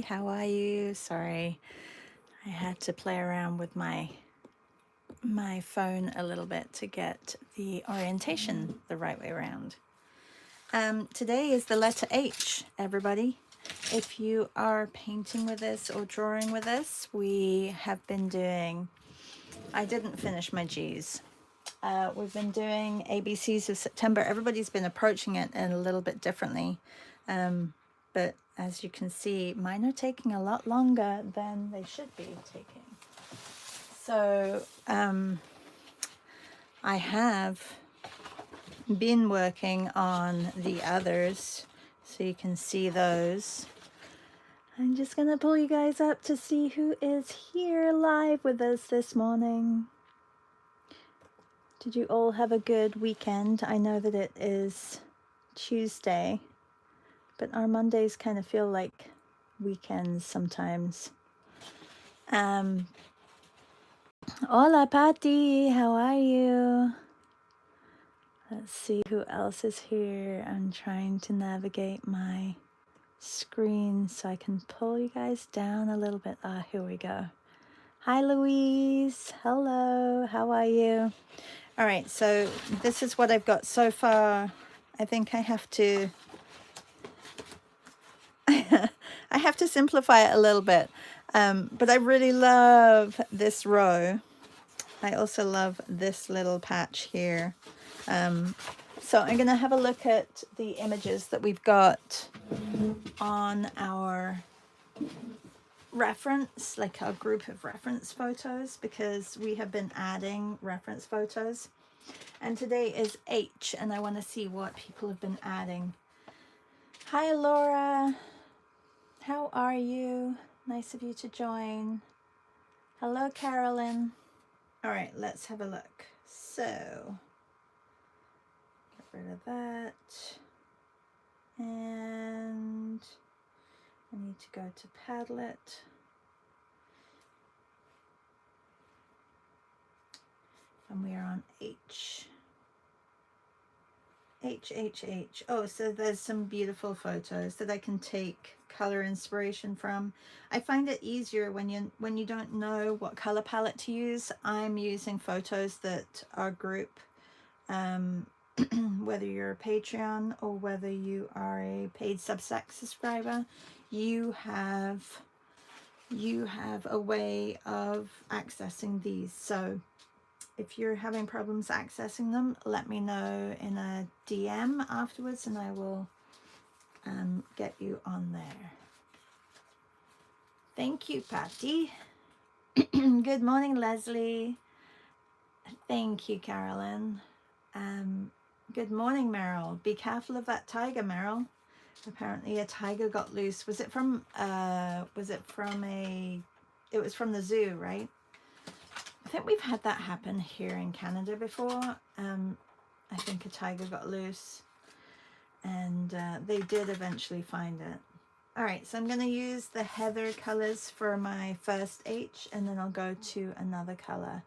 How are you? Sorry, I had to play around with my phone a little bit to get the orientation the right way around. Today is the letter H, everybody. If you are painting with us or drawing with us, we have been doing, I didn't finish my G's. We've been doing ABCs of September. Everybody's been approaching it a little bit differently. But as you can see, mine are taking a lot longer than they should be taking. So I have been working on the others, so you can see those. I'm just gonna pull you guys up to see who is here live with us this morning. Did you all have a good weekend? I know that it is Tuesday, but our Mondays kind of feel like weekends sometimes. Hola, Patty. How are you? Let's see who else is here. I'm trying to navigate my screen so I can pull you guys down a little bit. Ah, here we go. Hi, Louise. Hello. How are you? All right, so this is what I've got so far. I think I have to I have to simplify it a little bit. But I really love this row. I also love this little patch here. So I'm going to have a look at the images that we've got on our reference, like our group of reference photos, because we have been adding reference photos. And today is H, and I want to see what people have been adding. Hi, Laura. How are you? Nice of you to join. Hello, Carolyn. All right, let's have a look. So, get rid of that. And I need to go to Padlet. And we are on H. H. Oh, so there's some beautiful photos that I can take color inspiration from. I find it easier when you don't know what color palette to use. I'm using photos that are group, whether you're a Patreon or whether you are a paid Substack subscriber, you have a way of accessing these. So if you're having problems accessing them, let me know in a DM afterwards and I will get you on there. Thank you, Patty. Good morning, Leslie. Thank you, Carolyn. Good morning, Meryl. Be careful of that tiger, Meryl. Apparently a tiger got loose. Was it from it was from the zoo, right? I think we've had that happen here in Canada before. I think a tiger got loose and they did eventually find it. All right, so I'm going to use the heather colors for my first H, and then I'll go to another color.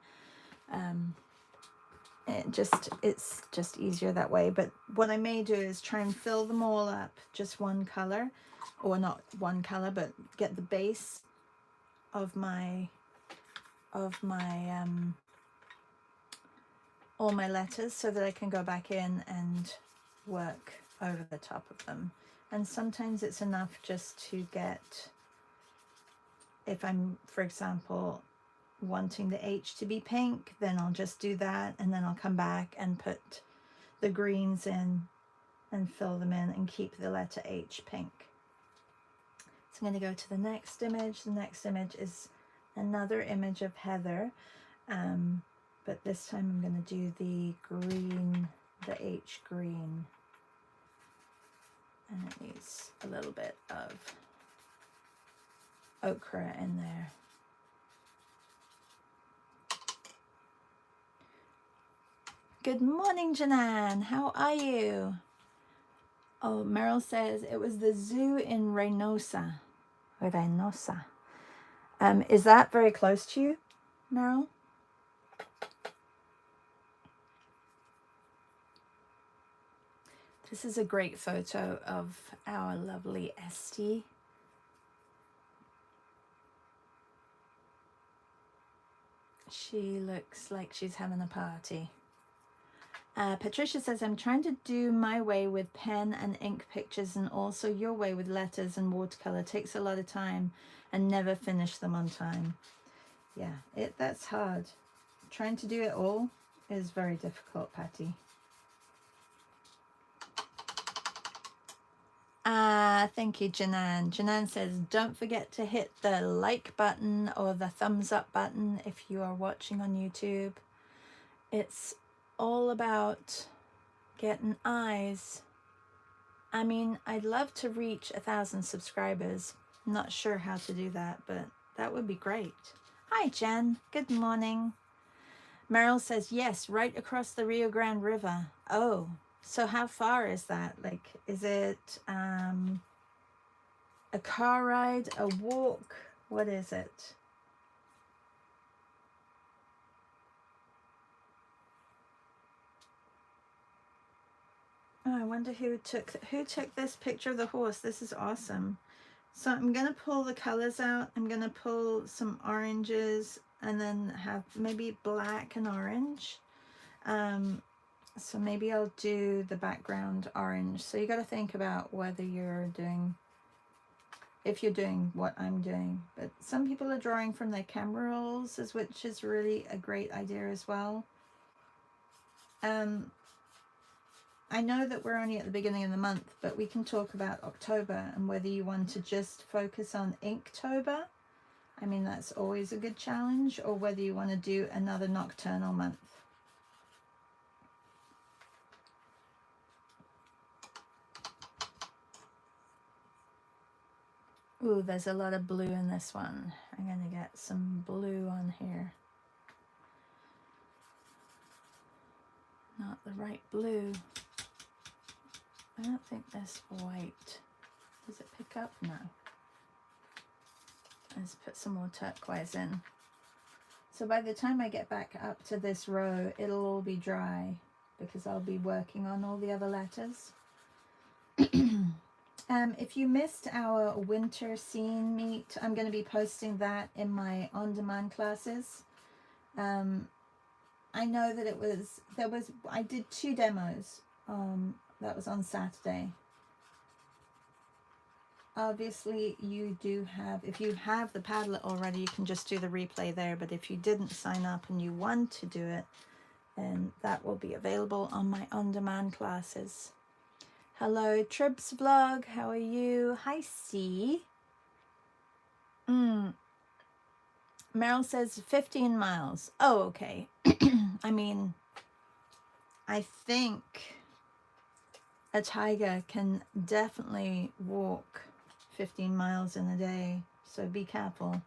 It's just easier that way. But what I may do is try and fill them all up just one color, or not one color, but get the base of my all my letters so that I can go back in and work over the top of them. And sometimes it's enough just to get, if I'm, for example, wanting the H to be pink, then I'll just do that, and then I'll come back and put the greens in and fill them in and keep the letter H pink. So I'm going to go to the next image. The next image is another image of heather, but this time I'm going to do the green, the H green, and it needs a little bit of ochre in there. Good morning, Janan. How are you? Oh, Meryl says it was the zoo in Reynosa. Reynosa. Is that very close to you, Meryl? This is a great photo of our lovely Esty. She looks like she's having a party. Patricia says, I'm trying to do my way with pen and ink pictures and also your way with letters and watercolor. It takes a lot of time and never finish them on time. Yeah, that's hard. Trying to do it all is very difficult, Patty. Thank you, Janan. Janan says, don't forget to hit the like button or the thumbs up button if you are watching on YouTube. It's all about getting eyes. I mean, I'd love to reach 1,000 subscribers. I'm not sure how to do that, but that would be great. Hi, Jen. Good morning. Meryl says, yes, right across the Rio Grande River. Oh, so how far is that? Like, is it a car ride, a walk? What is it? Oh, I wonder who took this picture of the horse. This is awesome. So I'm going to pull the colors out. I'm going to pull some oranges and then have maybe black and orange. So maybe I'll do the background orange. So you got to think about whether you're doing, if you're doing what I'm doing. But some people are drawing from their camera rolls, which is really a great idea as well. I know that we're only at the beginning of the month, but we can talk about October and whether you want to just focus on Inktober. I mean, that's always a good challenge, or whether you want to do another nocturnal month. Ooh, there's a lot of blue in this one. I'm going to get some blue on here. Not the right blue. I don't think that's white. Does it pick up? No. Let's put some more turquoise in. So by the time I get back up to this row, it'll all be dry because I'll be working on all the other letters. If you missed our winter scene meet, I'm going to be posting that in my on-demand classes. I know that I did 2 demos. That was on Saturday. Obviously, you do have, if you have the Padlet already, you can just do the replay there. But if you didn't sign up and you want to do it, then that will be available on my on-demand classes. Hello, Trib's Vlog. How are you? Hi, C. Meryl says 15 miles. Oh, okay. I mean, I think a tiger can definitely walk 15 miles in a day, so be careful.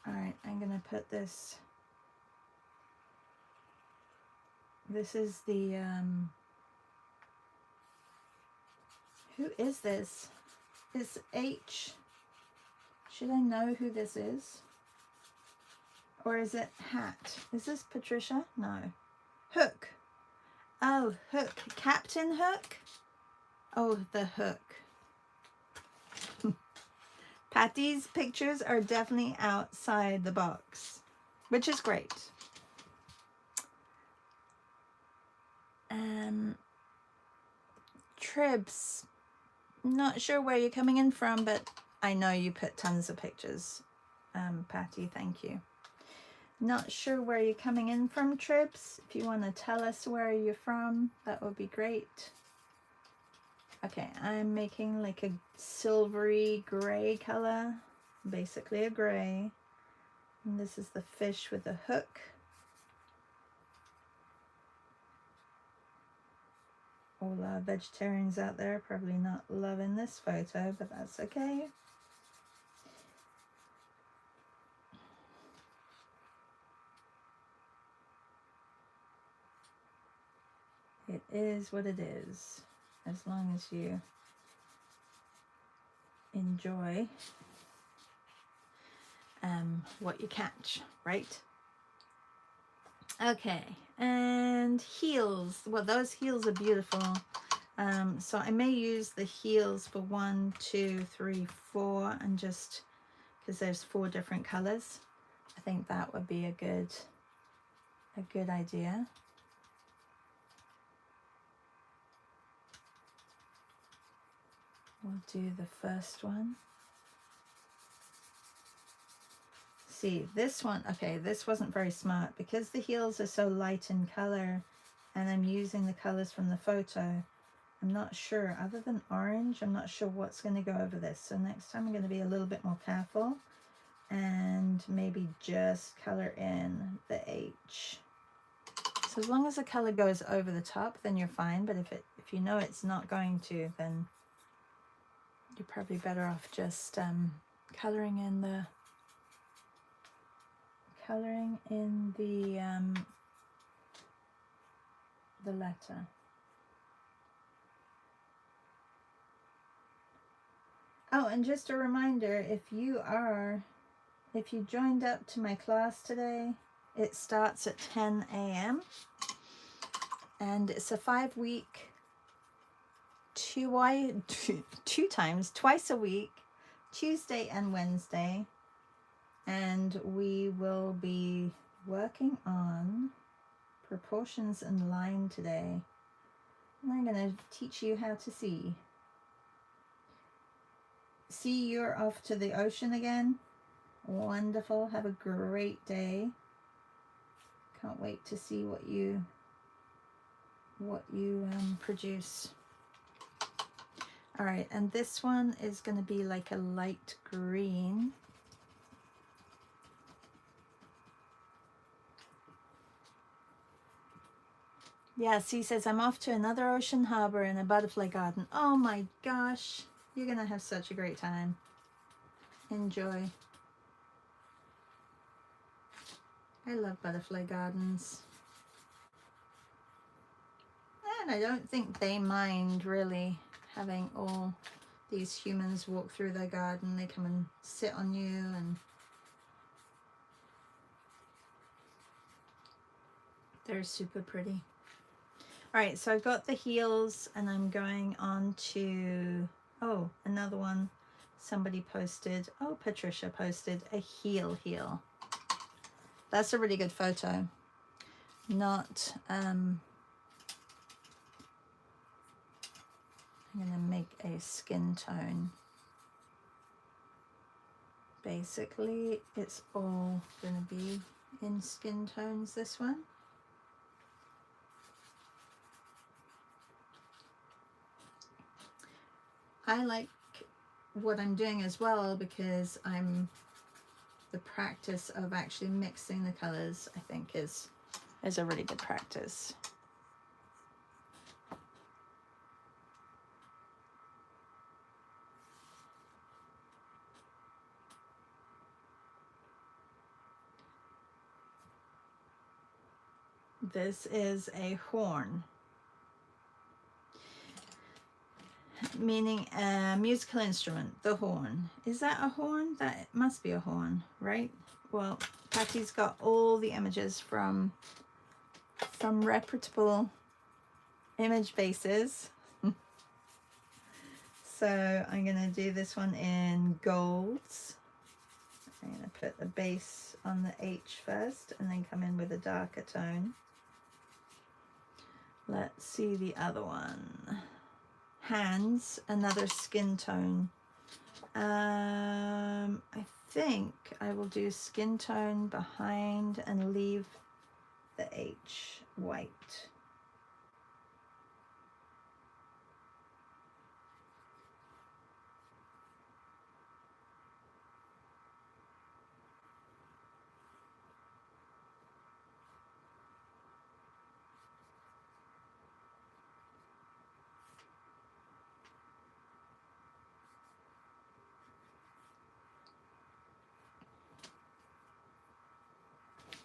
All right, I'm gonna put this. This is the, who is this? It's H. Should I know who this is? Or is it Hat? Is this Patricia? No. Hook. Oh, Hook. Captain Hook? Oh, the Hook. Patty's pictures are definitely outside the box, which is great. Tribs. Not sure where you're coming in from, but I know you put tons of pictures. Patty, thank you. Not sure where you're coming in from, Tribs. If you want to tell us where you're from, that would be great. Okay, I'm making like a silvery gray color, basically a gray. And this is the fish with the hook. All our vegetarians out there probably not loving this photo, but that's okay. It is what it is, as long as you enjoy what you catch, right? Okay, and heels. Well, those heels are beautiful. So I may use the heels for 1, 2, 3, 4, and just, because there's 4 different colors. I think that would be a good idea. We'll do the first one. See, this one, okay, this wasn't very smart because the heels are so light in color and I'm using the colors from the photo. I'm not sure, other than orange, I'm not sure what's going to go over this. So next time I'm going to be a little bit more careful and maybe just color in the H. So as long as the color goes over the top, then you're fine. But if you know it's not going to, then you're probably better off just coloring in the letter. Oh, and just a reminder, if you joined up to my class today, it starts at 10 a.m. and it's a 5-week, twice a week, Tuesday and Wednesday, and we will be working on proportions and line today. And I'm going to teach you how to see. See, you're off to the ocean again. Wonderful. Have a great day. Can't wait to see what you produce. All right, and this one is going to be like a light green. Yeah, C says, I'm off to another ocean harbor and a butterfly garden. Oh my gosh, you're going to have such a great time. Enjoy. I love butterfly gardens. And I don't think they mind really having all these humans walk through their garden. They come and sit on you, and they're super pretty. All right, so I've got the heels and I'm going on to, oh, another one somebody posted. Oh, Patricia posted a heel. That's a really good photo. Not, I'm gonna make a skin tone. Basically, it's all gonna be in skin tones, this one. I like what I'm doing as well because the practice of actually mixing the colors, I think, is a really good practice. This is a horn, meaning a musical instrument, the horn. Is that a horn? That must be a horn, right? Well, Patty's got all the images from reputable image bases. So I'm going to do this one in golds. I'm going to put the base on the H first and then come in with a darker tone. Let's see the other one. Hands, another skin tone. I think I will do skin tone behind and leave the H white.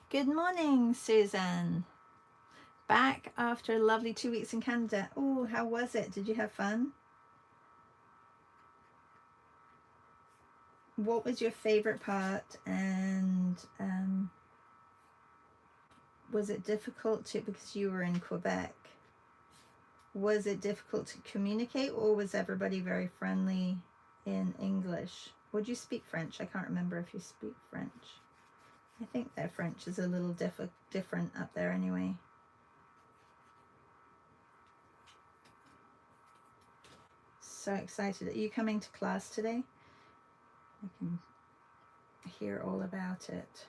Good morning, Susan. Back after a lovely 2 weeks in Canada. Oh, how was it? Did you have fun? What was your favorite part? And was it difficult because you were in Quebec? Was it difficult to communicate, or was everybody very friendly in English? Or do you speak French? I can't remember if you speak French. I think their French is a little different up there anyway. So excited. Are you coming to class today? I can hear all about it.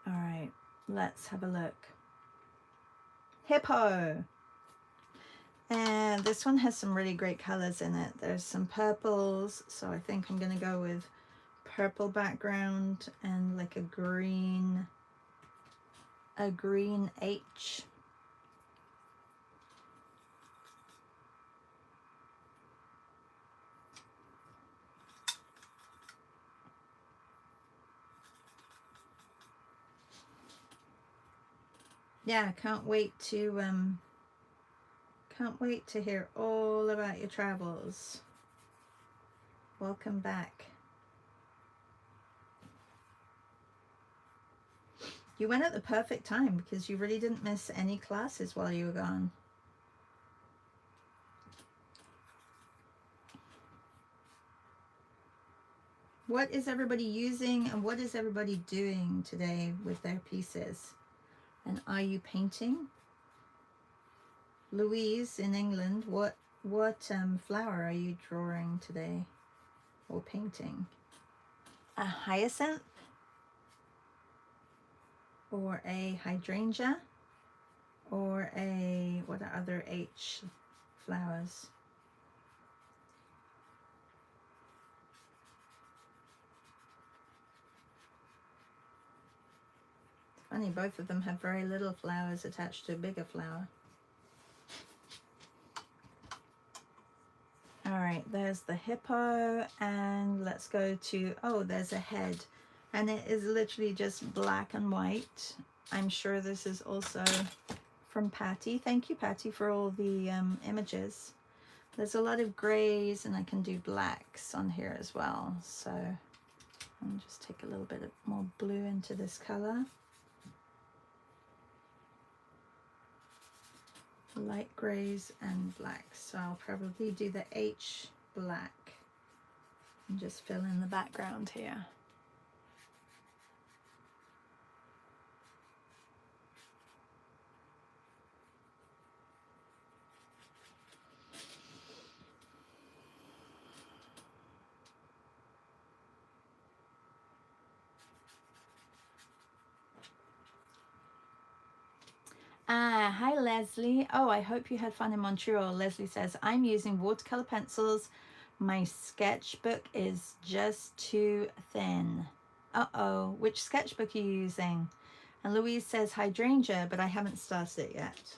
All right, let's have a look. Hippo. And this one has some really great colors in it. There's some purples, so I think I'm gonna go with purple background and like a green H. Yeah, can't wait to hear all about your travels. Welcome back. You went at the perfect time because you really didn't miss any classes while you were gone. What is everybody using and what is everybody doing today with their pieces? And are you painting? Louise in England, what flower are you drawing today or painting? A hyacinth or a hydrangea or a, what are other H flowers? It's funny, both of them have very little flowers attached to a bigger flower. All right, there's the hippo, and let's go to, oh, there's a head, and it is literally just black and white. I'm sure this is also from Patty. Thank you, Patty, for all the images. There's a lot of grays, and I can do blacks on here as well. So I'll just take a little bit more blue into this color. Light grays and blacks. So I'll probably do the H black and just fill in the background here. Hi Leslie. Oh, I hope you had fun in Montreal. Leslie says, I'm using watercolor pencils. My sketchbook is just too thin. Uh-oh, which sketchbook are you using? And Louise says hydrangea, but I haven't started it yet.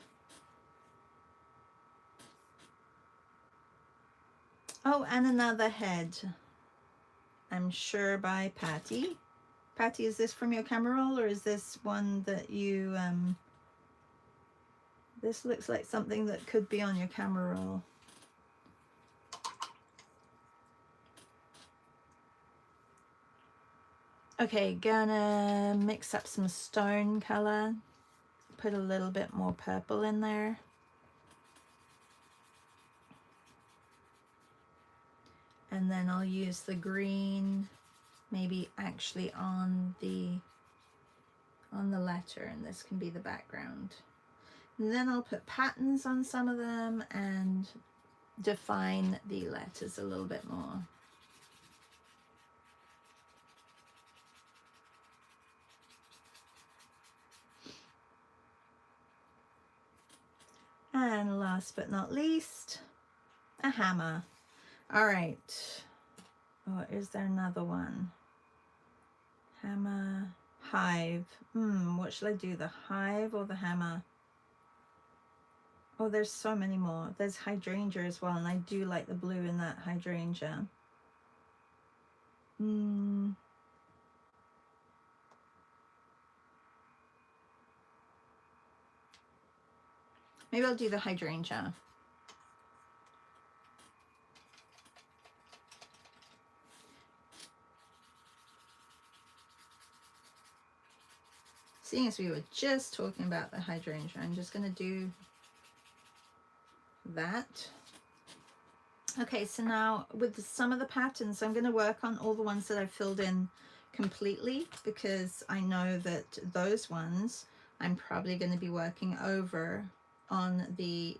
Oh, and another head. I'm sure by Patty. Patty, is this from your camera roll or is this one that you this looks like something that could be on your camera roll. Okay, gonna mix up some stone color. Put a little bit more purple in there. And then I'll use the green, maybe actually on the letter, and this can be the background. And then I'll put patterns on some of them and define the letters a little bit more. And last but not least, a hammer. All right. Oh, is there another one? Hammer, hive. What should I do? The hive or the hammer? Oh, there's so many more. There's hydrangea as well, and I do like the blue in that hydrangea. Maybe I'll do the hydrangea. Seeing as we were just talking about the hydrangea, I'm just going to do that. Okay, so now with some of the patterns, I'm going to work on all the ones that I've filled in completely, because I know that those ones I'm probably going to be working over on the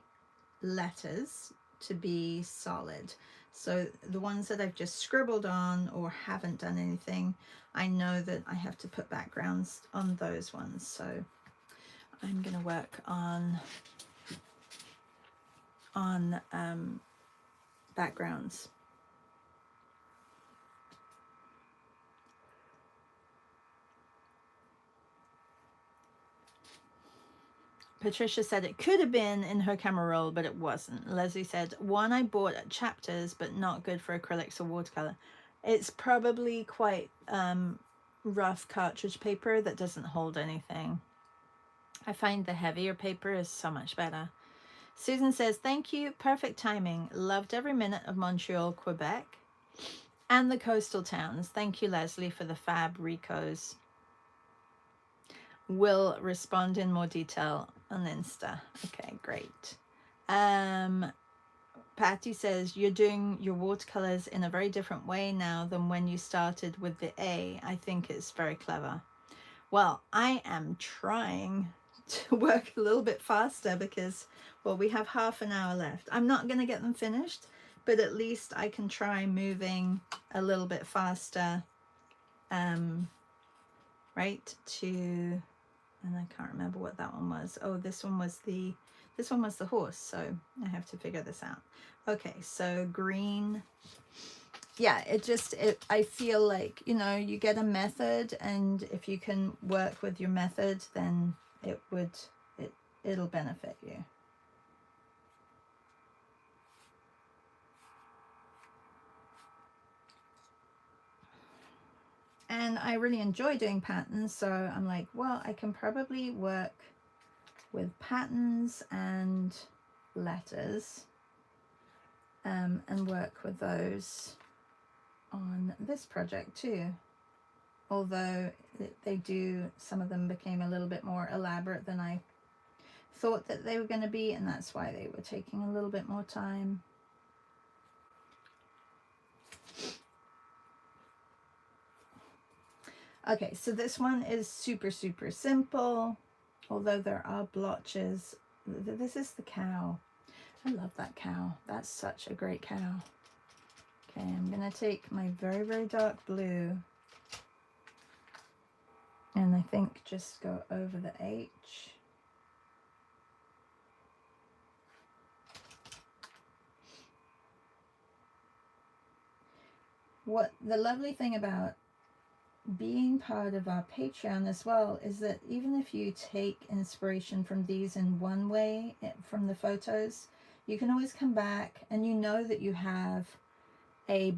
letters to be solid. So the ones that I've just scribbled on or haven't done anything, I know that I have to put backgrounds on those ones. So I'm going to work on backgrounds. Patricia said it could have been in her camera roll, but it wasn't. Leslie said, one I bought at Chapters, but not good for acrylics or watercolor. It's probably quite rough cartridge paper that doesn't hold anything. I find the heavier paper is so much better. Susan says, thank you. Perfect timing. Loved every minute of Montreal, Quebec, and the coastal towns. Thank you, Leslie, for the fab recos. Will respond in more detail on Insta. Okay, great. Patty says, you're doing your watercolors in a very different way now than when you started with the A. I think it's very clever. Well, I am trying to work a little bit faster because, well, we have half an hour left. I'm not going to get them finished, but at least I can try moving a little bit faster, right, to, and I can't remember what that one was. Oh, this one was the horse, so I have to figure this out. Okay, so green. Yeah, I feel like, you know, you get a method, and if you can work with your method, then it'll benefit you. And I really enjoy doing patterns, so I'm like, well, I can probably work with patterns and letters, and work with those on this project too. Although some of them became a little bit more elaborate than I thought that they were going to be, and that's why they were taking a little bit more time. Okay, so this one is super, super simple, although there are blotches. This is the cow. I love that cow. That's such a great cow. Okay, I'm going to take my very, very dark blue, and I think just go over the H. What the lovely thing about being part of our Patreon as well is that even if you take inspiration from these in one way, from the photos, you can always come back and you know that you have a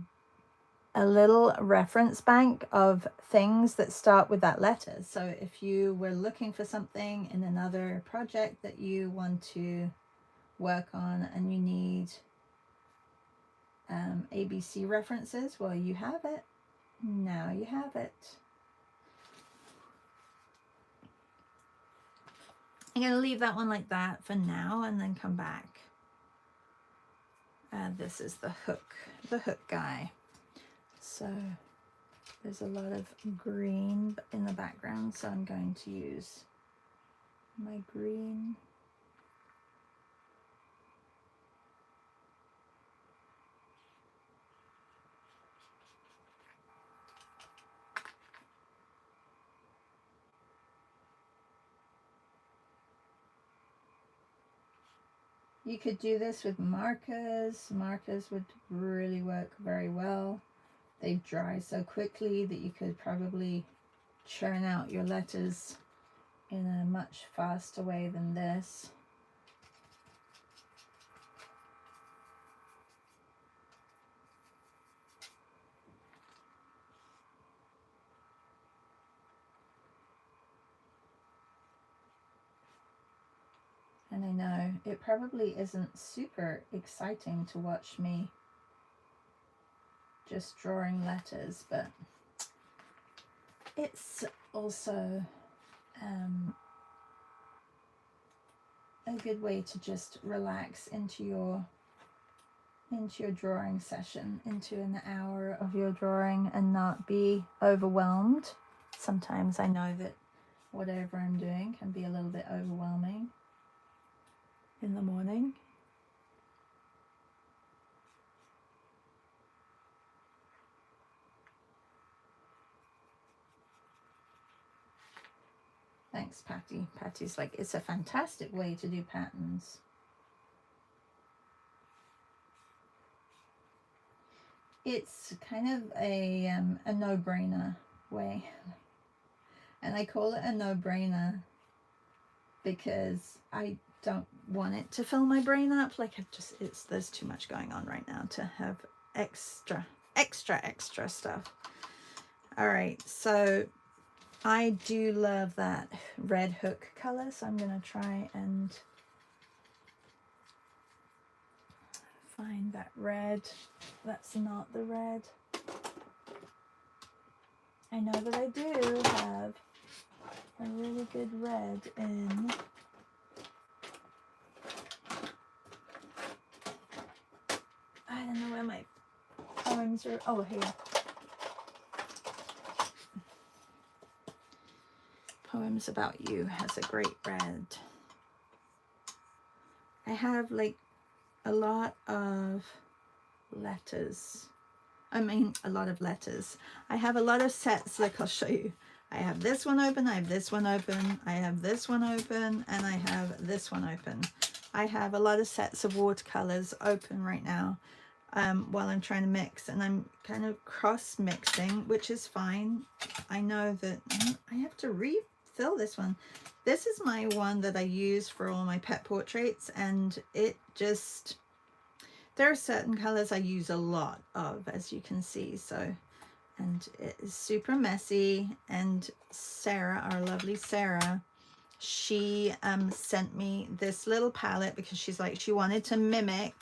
little reference bank of things that start with that letter. So if you were looking for something in another project that you want to work on and you need ABC references, well, you have it. Now you have it. I'm going to leave that one like that for now and then come back. This is the hook guy. So there's a lot of green in the background, so I'm going to use my green. You could do this with markers. Markers would really work very well. They dry so quickly that you could probably churn out your letters in a much faster way than this. And I know it probably isn't super exciting to watch me just drawing letters, but it's also a good way to just relax into your into your drawing session, into an hour of your drawing, and not be overwhelmed. Sometimes I know that whatever I'm doing can be a little bit overwhelming in the morning. Thanks, Patty. Patty's like, it's a fantastic way to do patterns. It's kind of a no-brainer way. And I call it a no-brainer because I don't want it to fill my brain up. Like there's too much going on right now to have extra stuff. All right, so I do love that red hook color, so I'm gonna try and find that red. That's not the red. I know that I do have a really good red in I don't know where my poems are. Oh, here. Poems About You has a great red. I have like a lot of letters. I mean, a lot of letters. I have a lot of sets, like I'll show you. I have this one open, I have this one open, I have this one open, and I have this one open. I have a lot of sets of watercolors open right now while I'm trying to mix, and I'm kind of cross mixing, which is fine. I know that I have to refill this one. This is my one that I use for all my pet portraits, and it just, there are certain colors I use a lot of, as you can see. So, and it is super messy. And Sarah, our lovely Sarah, she sent me this little palette because she's like, she wanted to mimic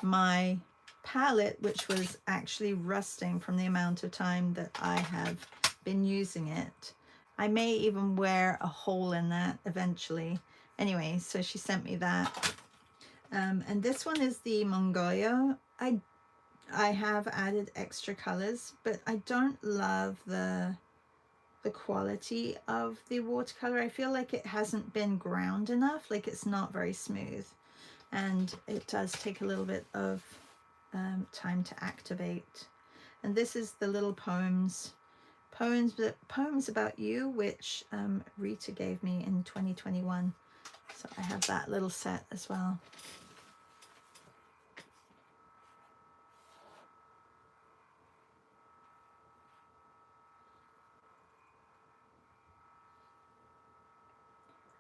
my palette, which was actually rusting from the amount of time that I have been using it. I may even wear a hole in that eventually. Anyway, so she sent me that. And this one is the Mongolia. I have added extra colors, but I don't love the quality of the watercolor. I feel like it hasn't been ground enough, like it's not very smooth, and it does take a little bit of time to activate. And this is the little poems about you, which Rita gave me in 2021. So I have that little set as well.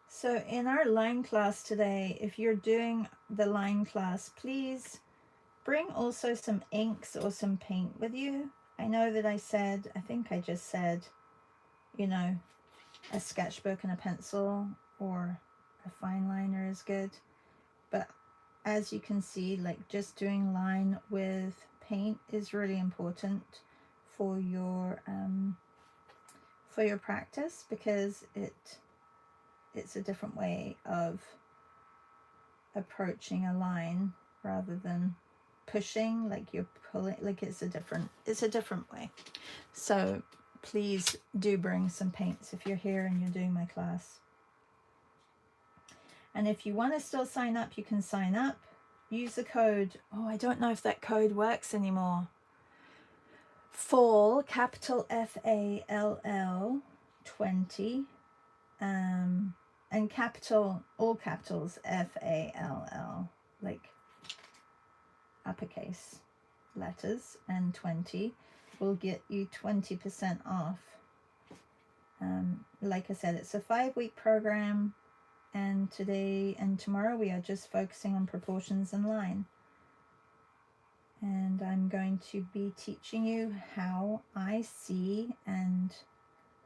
So in our line class today, if you're doing the line class, please bring also some inks or some paint with you. I know that I think I just said, you know, a sketchbook and a pencil or a fine liner is good. But as you can see, like just doing line with paint is really important for your practice, because it's a different way of approaching a line rather than pushing, like you're pulling, like it's a different way. So please do bring some paints if you're here and you're doing my class. And if you want to still sign up, you can sign up. Use the code. Oh, I don't know if that code works anymore. Fall, capital FALL 20. And capital, all capitals, FALL, like uppercase letters, and 20 will get you 20% off. Like I said, it's a 5-week program, and today and tomorrow we are just focusing on proportions and line. And I'm going to be teaching you how I see, and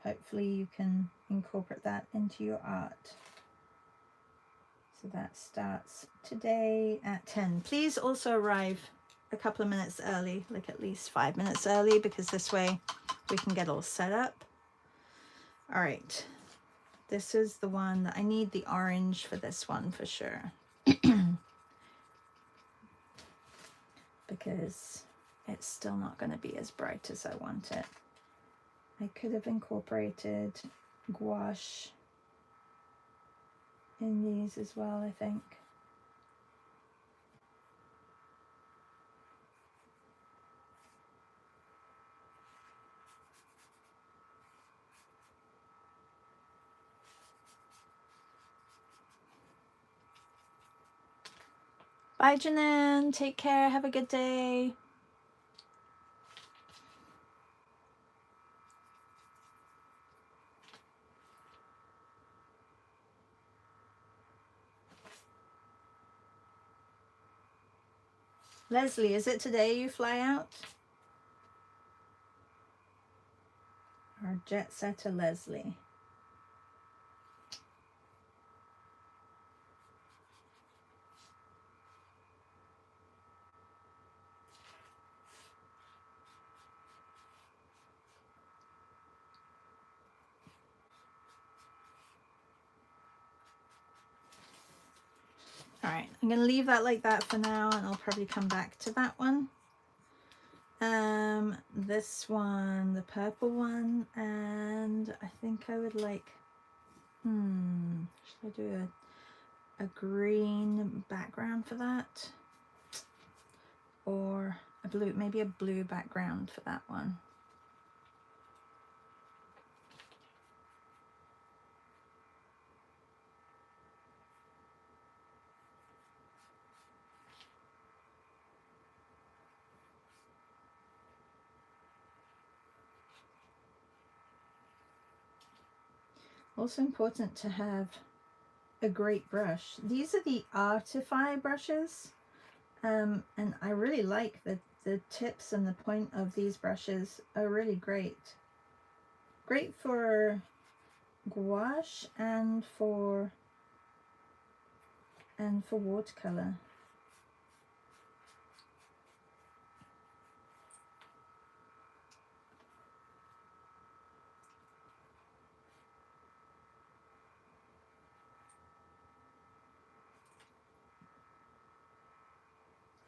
hopefully you can incorporate that into your art. So that starts today at 10. Please also arrive a couple of minutes early, like at least 5 minutes early, because this way we can get all set up. All right, this is the one that I need the orange for this one for sure. because it's still not going to be as bright as I want it. I could have incorporated gouache in these as well, I think. Bye, Janan. Take care. Have a good day. Leslie, is it today you fly out? Our jet setter Leslie. All right, I'm going to leave that like that for now, and I'll probably come back to that one. This one, the purple one, and I think I would like, should I do a green background for that? Or a blue, maybe a blue background for that one. Also important to have a great brush. These are the Artify brushes, and I really like the tips and the point of these brushes are really great. Great for gouache and for watercolor.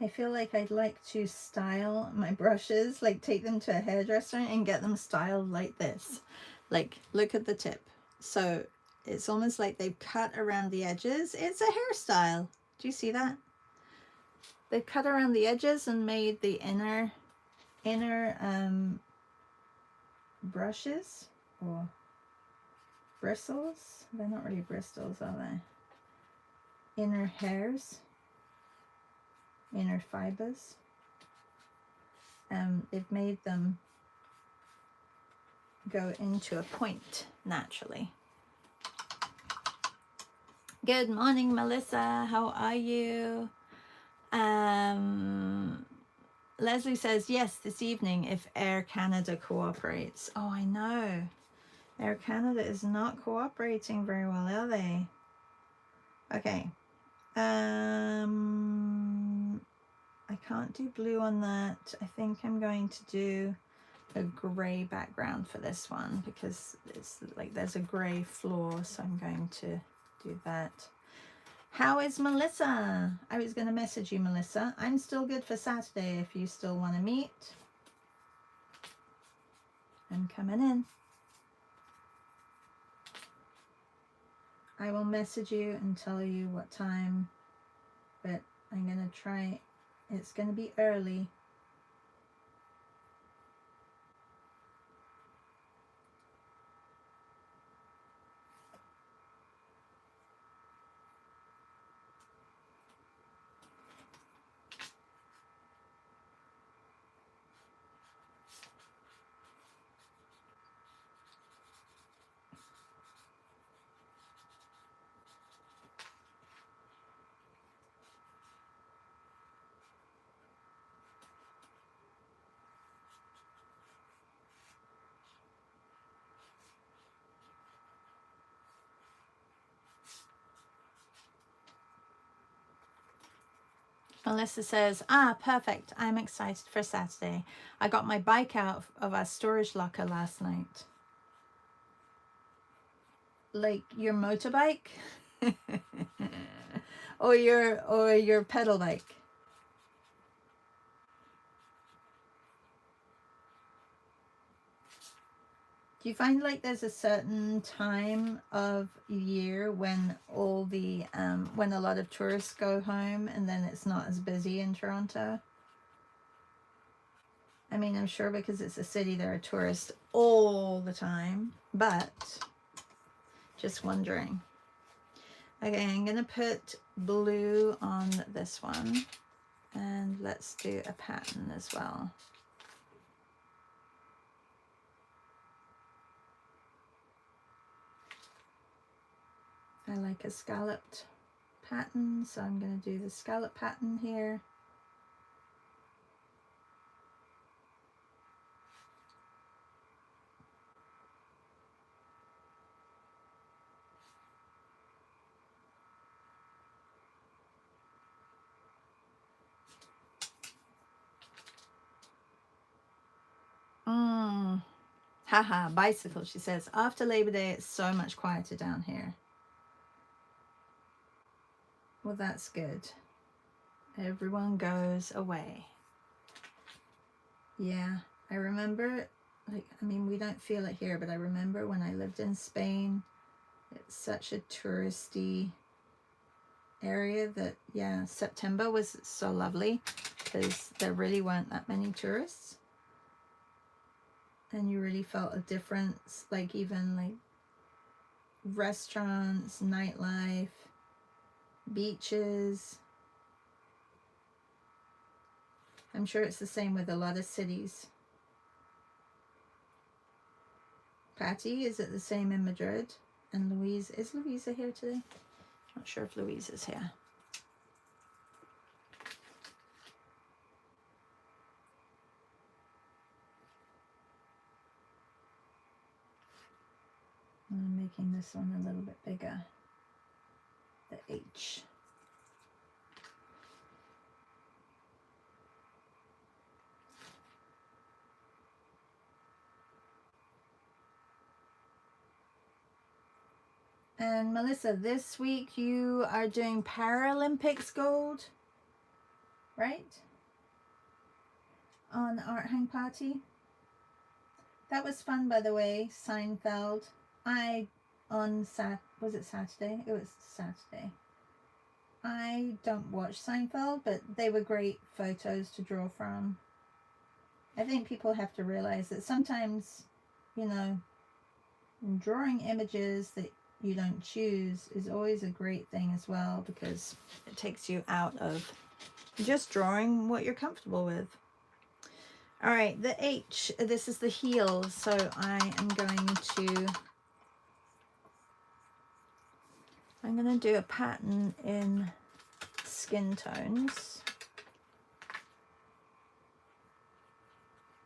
I feel like I'd like to style my brushes, like take them to a hairdresser and get them styled like this. Like, look at the tip. So it's almost like they've cut around the edges. It's a hairstyle. Do you see that? They've cut around the edges and made the inner brushes or bristles. They're not really bristles, are they? Inner hairs. Inner fibers. They've made them go into a point naturally. Good morning, Melissa. How are you? Leslie says, yes, this evening if Air Canada cooperates. Oh, I know. Air Canada is not cooperating very well, are they? Okay. I can't do blue on that. I think I'm going to do a gray background for this one because it's like there's a gray floor, so I'm going to do that. How is Melissa? I was going to message you, Melissa. I'm still good for Saturday if you still want to meet. I'm coming in. I will message you and tell you what time, but I'm going to try. It's going to be early. Melissa says, perfect. I'm excited for Saturday. I got my bike out of our storage locker last night. Like your motorbike? or your pedal bike? Do you find like there's a certain time of year when all the when a lot of tourists go home and then it's not as busy in Toronto? I mean, I'm sure because it's a city there are tourists all the time, but just wondering. Okay, I'm gonna put blue on this one, and let's do a pattern as well. I like a scalloped pattern, so I'm going to do the scallop pattern here. Haha, bicycle, she says. After Labor Day, it's so much quieter down here. Well, that's good. Everyone goes away. Yeah, I remember, like, I mean, we don't feel it here, but I remember when I lived in Spain, it's such a touristy area that, yeah, September was so lovely because there really weren't that many tourists. And you really felt a difference, like even like restaurants, nightlife, beaches. I'm sure it's the same with a lot of cities. Patty, is it the same in Madrid? And Louise, is Louisa here today? Not sure if Louise is here. I'm making this one a little bit bigger. The H. And Melissa, this week you are doing Paralympics gold, right? On Art Hang Party. That was fun, by the way. Seinfeld. Was it Saturday? It was Saturday. I don't watch Seinfeld, but they were great photos to draw from. I think people have to realize that sometimes, you know, drawing images that you don't choose is always a great thing as well, because it takes you out of just drawing what you're comfortable with. All right, the H, this is the heel, so I'm going to do a pattern in skin tones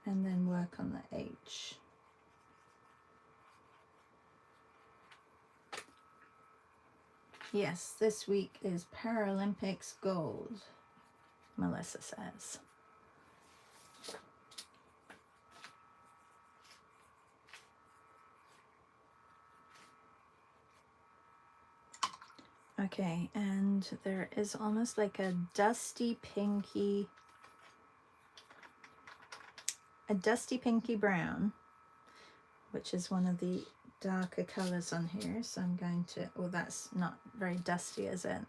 and then work on the H. Yes, this week is Paralympics gold, Melissa says. Okay, and there is almost like a dusty pinky brown, which is one of the darker colors on here. So I'm going to, oh, that's not very dusty, is it?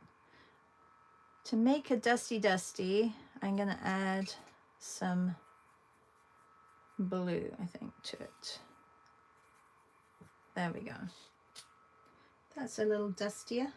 To make a dusty, I'm going to add some blue, I think, to it. There we go. That's a little dustier.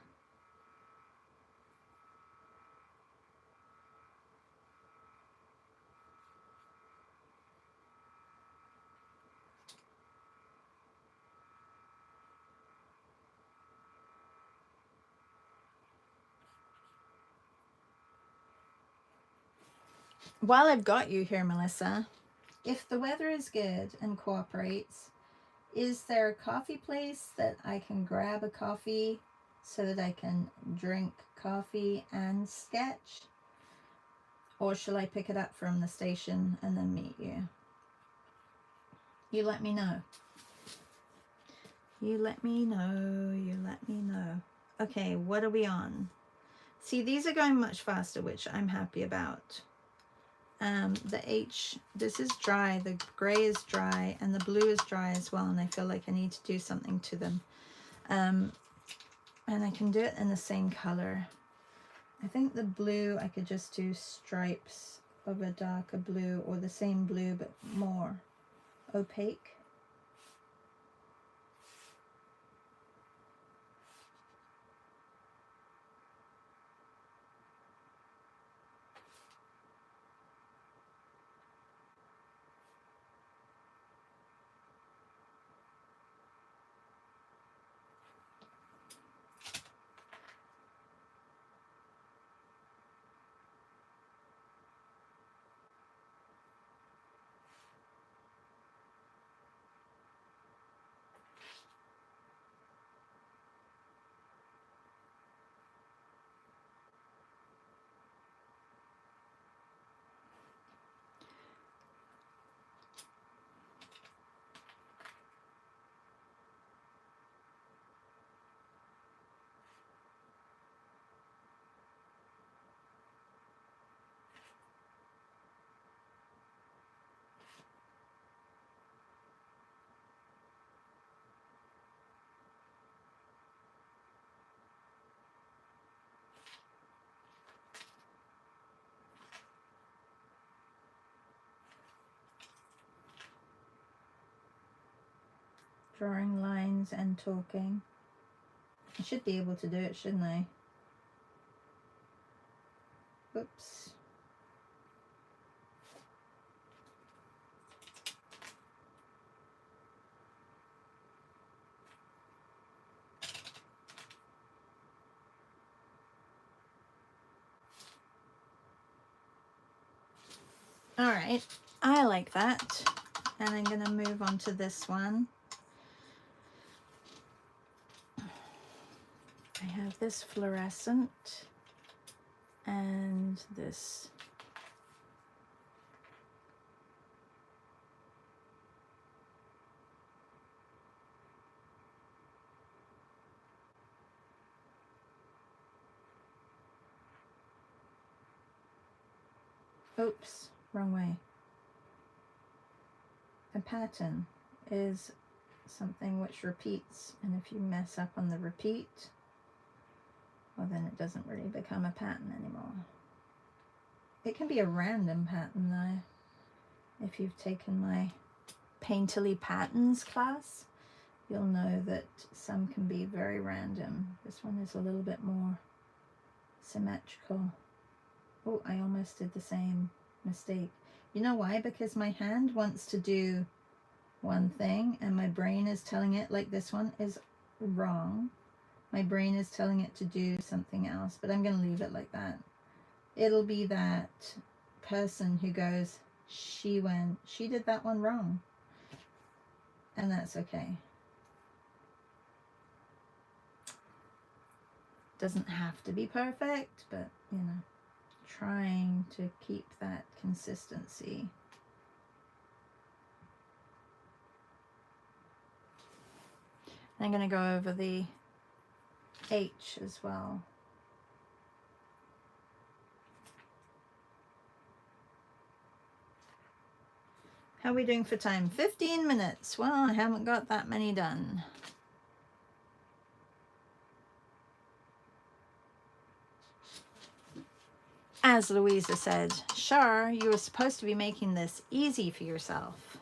While I've got you here, Melissa, if the weather is good and cooperates, is there a coffee place that I can grab a coffee so that I can drink coffee and sketch? Or shall I pick it up from the station and then meet you? You let me know. You let me know. You let me know. Okay, what are we on? See, these are going much faster, which I'm happy about. The H, this is dry, the gray is dry, and the blue is dry as well, and I feel like I need to do something to them. And I can do it in the same color. I think the blue, I could just do stripes of a darker blue, or the same blue but more opaque. Drawing lines and talking. I should be able to do it, shouldn't I? Oops. All right, I like that. And I'm gonna move on to this one. I have this fluorescent and this. Oops, wrong way. A pattern is something which repeats, and if you mess up on the repeat, well, then it doesn't really become a pattern anymore. It can be a random pattern though. If you've taken my Painterly Patterns class, you'll know that some can be very random. This one is a little bit more symmetrical. Oh, I almost did the same mistake. You know why? Because my hand wants to do one thing and my brain is telling it, like this one is wrong. My brain is telling it to do something else, but I'm going to leave it like that. It'll be that person who goes, she did that one wrong. And that's okay. Doesn't have to be perfect, but you know, trying to keep that consistency. I'm going to go over the H as well. How are we doing for time? 15 minutes. Well, I haven't got that many done. As Louisa said, Shar, you were supposed to be making this easy for yourself.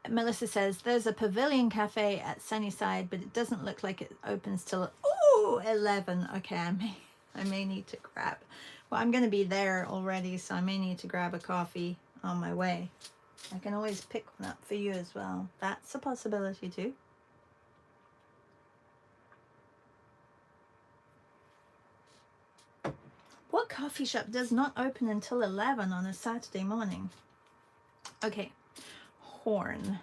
Melissa says, there's a pavilion cafe at Sunnyside, but it doesn't look like it opens till 11. Okay, I may need to grab. Well, I'm going to be there already, so I may need to grab a coffee on my way. I can always pick one up for you as well. That's a possibility too. What coffee shop does not open until 11 on a Saturday morning? Okay, horn.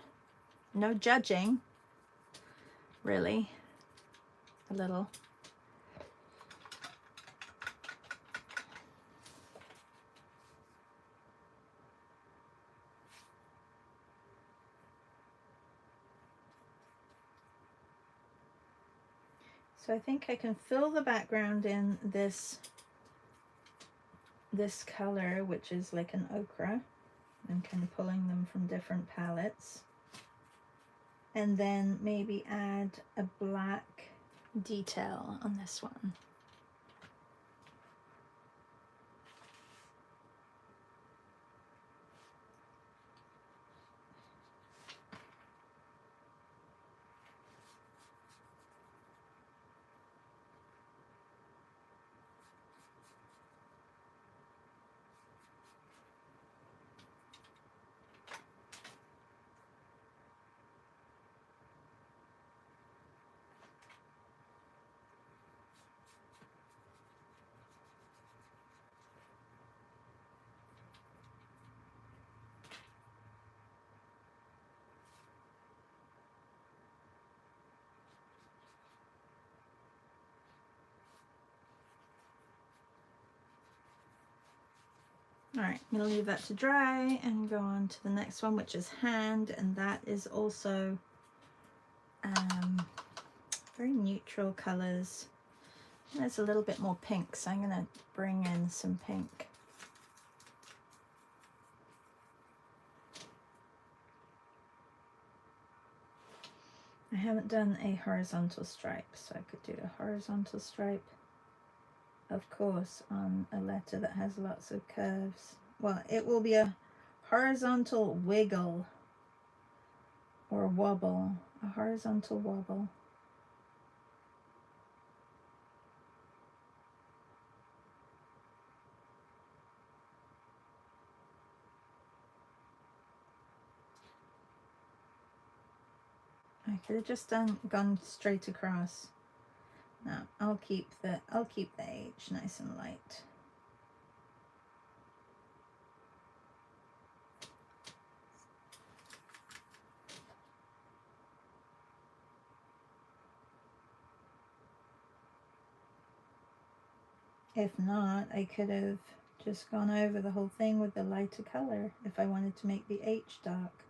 No judging, really. A little. So I think I can fill the background in this this color, which is like an ochre, and kind of pulling them from different palettes. And then maybe add a black detail on this one. All right, I'm going to leave that to dry and go on to the next one, which is hand, and that is also very neutral colors. There's a little bit more pink, so I'm going to bring in some pink. I haven't done a horizontal stripe, so I could do a horizontal stripe, of course, on a letter that has lots of curves. Well, it will be a horizontal wiggle or wobble, a horizontal wobble. I could have just gone straight across. No, I'll keep the H nice and light. If not, I could have just gone over the whole thing with the lighter color if I wanted to make the H dark.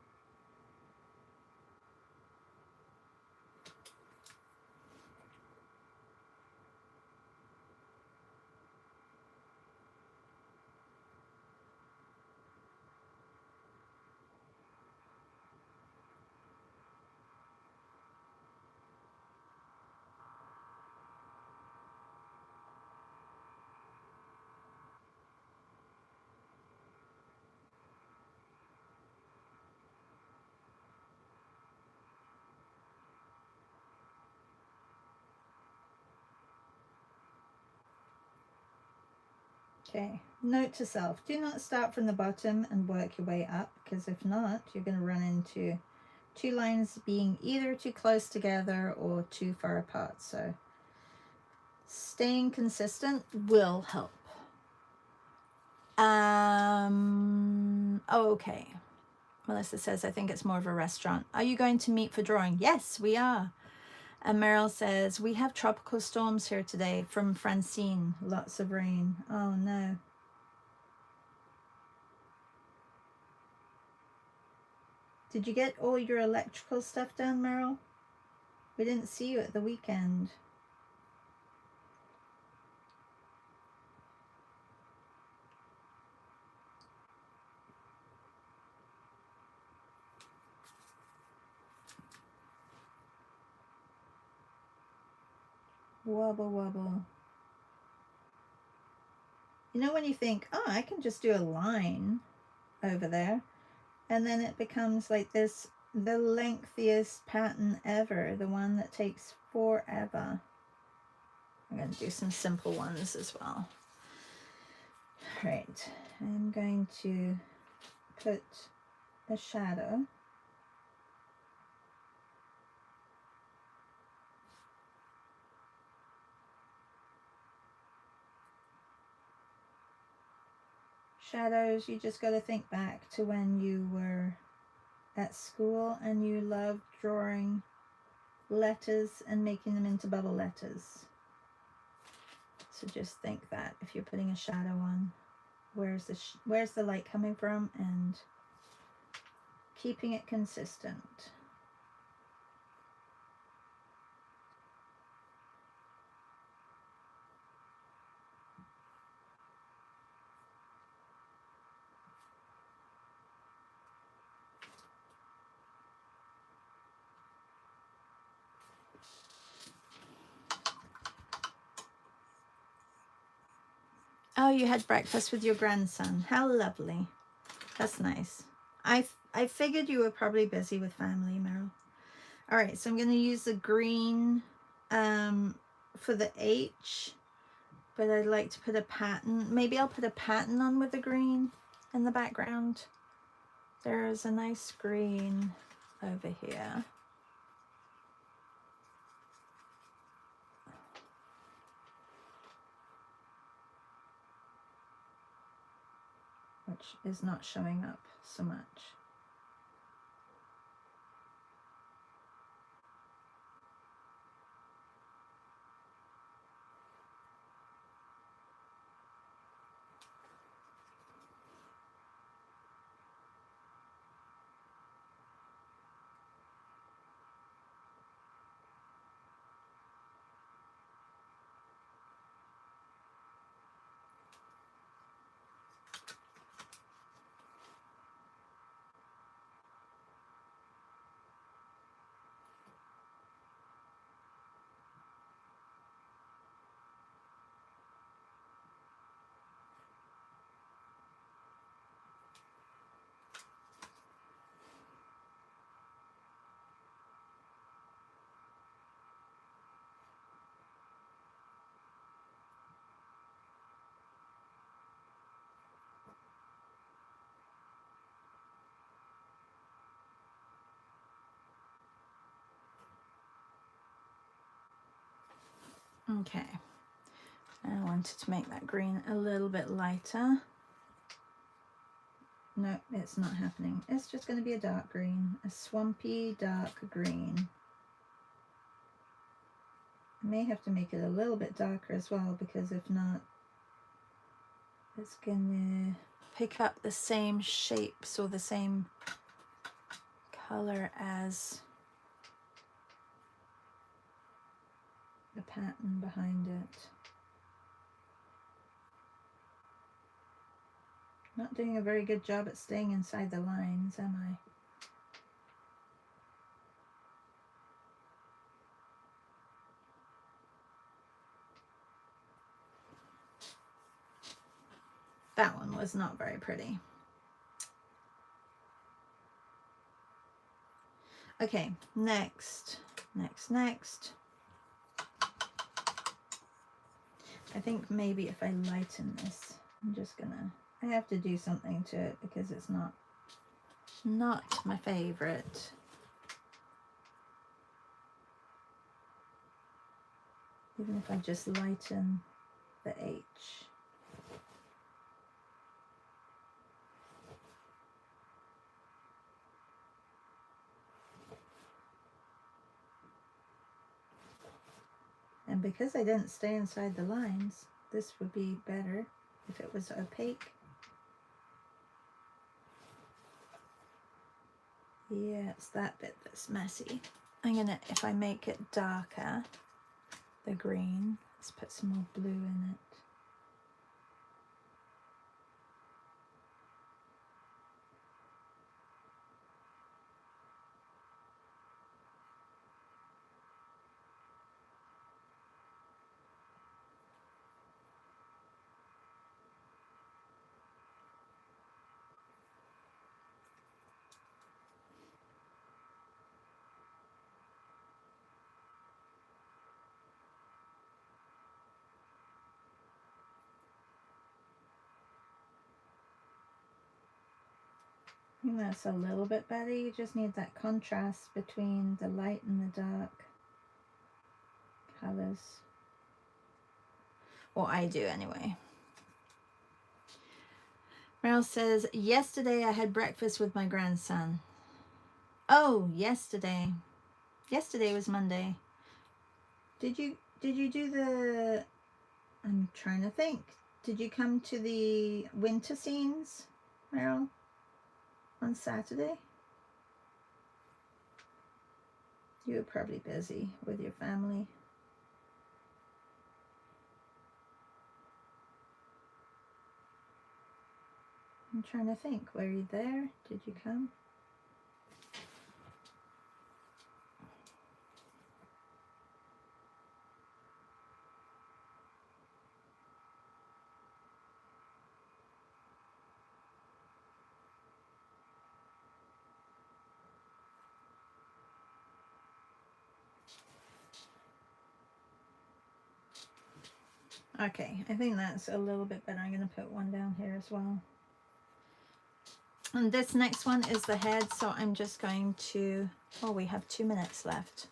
Okay, note to self, do not start from the bottom and work your way up, because if not, you're going to run into two lines being either too close together or too far apart. So staying consistent will help. Okay. Melissa says, I think it's more of a restaurant. Are you going to meet for drawing? Yes, we are. And Meryl says, we have tropical storms here today from Francine. Lots of rain. Oh, no. Did you get all your electrical stuff done, Meryl? We didn't see you at the weekend. Wobble, wobble. You know when you think, oh, I can just do a line over there, and then it becomes like this, the lengthiest pattern ever, the one that takes forever. I'm going to do some simple ones as well. All right, I'm going to put a shadow. Shadows, you just got to think back to when you were at school and you loved drawing letters and making them into bubble letters. So just think that if you're putting a shadow on, where's the light coming from, and keeping it consistent. you had breakfast with your grandson. How lovely. That's nice. I figured you were probably busy with family, Meryl. All right, so I'm going to use the green for the H, but I'd like to put a pattern. Maybe I'll put a pattern on with the green in the background. There's a nice green over here. Which is not showing up so much. Okay, I wanted to make that green a little bit lighter. No, it's not happening. It's just going to be a dark green, a swampy dark green. I may have to make it a little bit darker as well, because if not, it's going to pick up the same shapes or the same color as the pattern behind it. Not doing a very good job at staying inside the lines, am I? That one was not very pretty. Okay, next. I think maybe if I lighten this, I have to do something to it because it's not my favorite. Even if I just lighten the H. And because I didn't stay inside the lines, this would be better if it was opaque. Yeah, it's that bit that's messy. If I make it darker, the green, let's put some more blue in it. I think that's a little bit better. You just need that contrast between the light and the dark colors. Well, I do anyway. Meryl says, yesterday I had breakfast with my grandson. Oh, yesterday. Yesterday was Monday. Did you do the, I'm trying to think. Did you come to the winter scenes, Meryl, on Saturday? You were probably busy with your family. I'm trying to think. Were you there? Did you come? Okay, I think that's a little bit better. I'm going to put one down here as well. And this next one is the head, so I'm just going to, oh, we have 2 minutes left.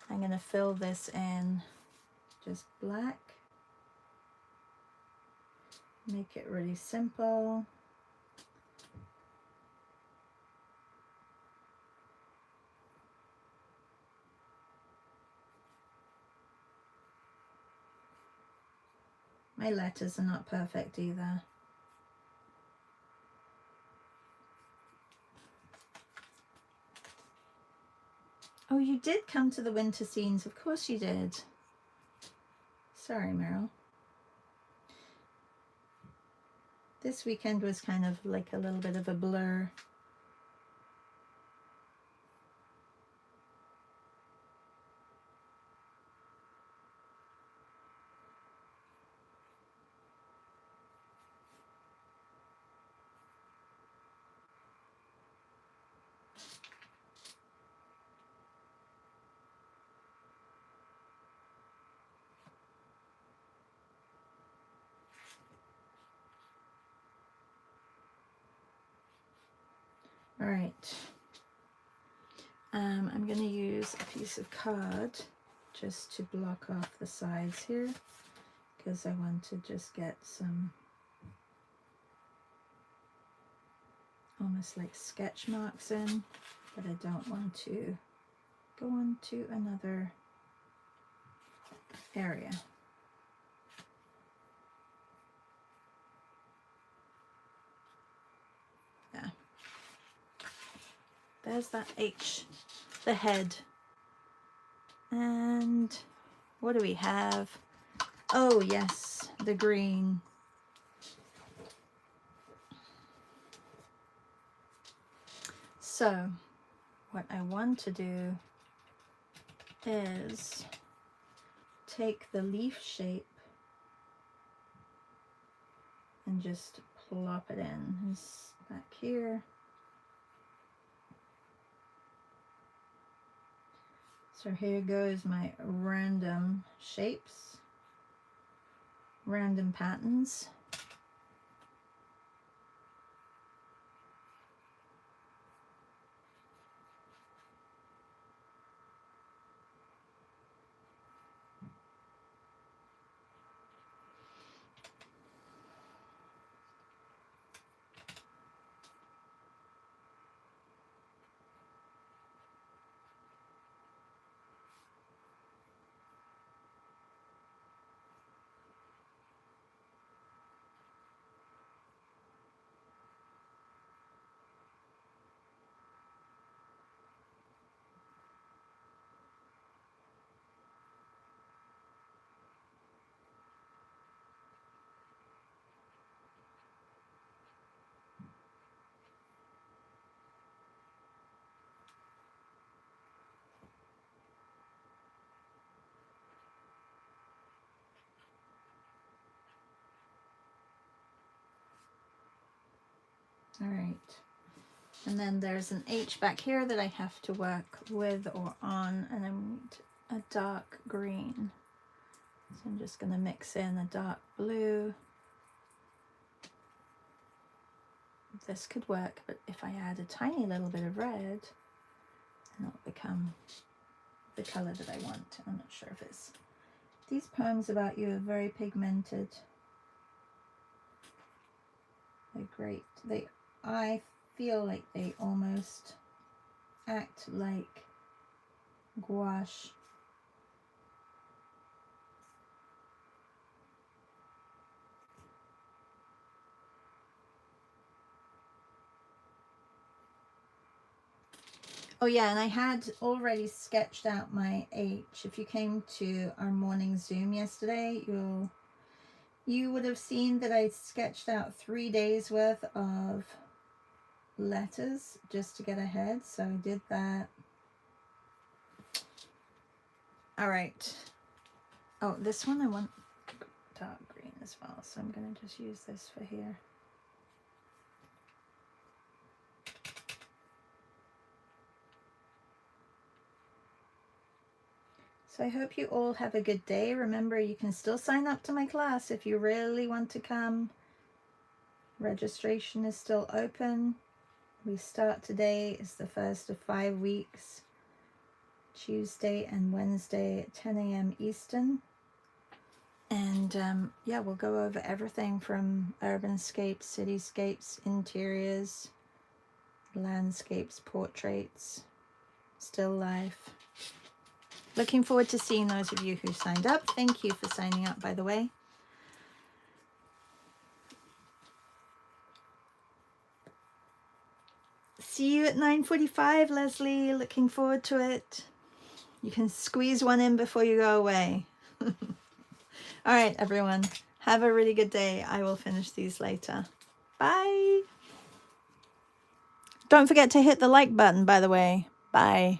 I'm going to fill this in just black. Make it really simple. My letters are not perfect either. Oh, you did come to the winter scenes. Of course you did. Sorry, Meryl. This weekend was kind of like a little bit of a blur. All right. I'm going to use a piece of card just to block off the sides here, because I want to just get some almost like sketch marks in, but I don't want to go on to another area. Yeah. There's that H, the head. And what do we have? Oh yes, the green. So what I want to do is take the leaf shape and just plop it in. It's back here. So here goes my random shapes, random patterns. All right. And then there's an H back here that I have to work with or on, and I need a dark green. So I'm just going to mix in a dark blue. This could work, but if I add a tiny little bit of red, then it'll become the color that I want. I'm not sure if it's... These poems about you are very pigmented. They're great. I feel like they almost act like gouache. Oh yeah, and I had already sketched out my H. If you came to our morning Zoom yesterday, you would have seen that I sketched out 3 days worth of letters just to get ahead. So I did that. All right. Oh, this one I want dark green as well, so I'm going to just use this for here. So I hope you all have a good day. Remember, you can still sign up to my class if you really want to come. Registration is still open. We start today. It's the first of 5 weeks. Tuesday and Wednesday at 10 a.m. Eastern. And yeah, we'll go over everything from urbanscapes, cityscapes, interiors, landscapes, portraits, still life. Looking forward to seeing those of you who signed up. Thank you for signing up, by the way. See you at 9:45, Leslie. Looking forward to it. You can squeeze one in before you go away. All right, everyone. Have a really good day. I will finish these later. Bye. Don't forget to hit the like button, by the way. Bye.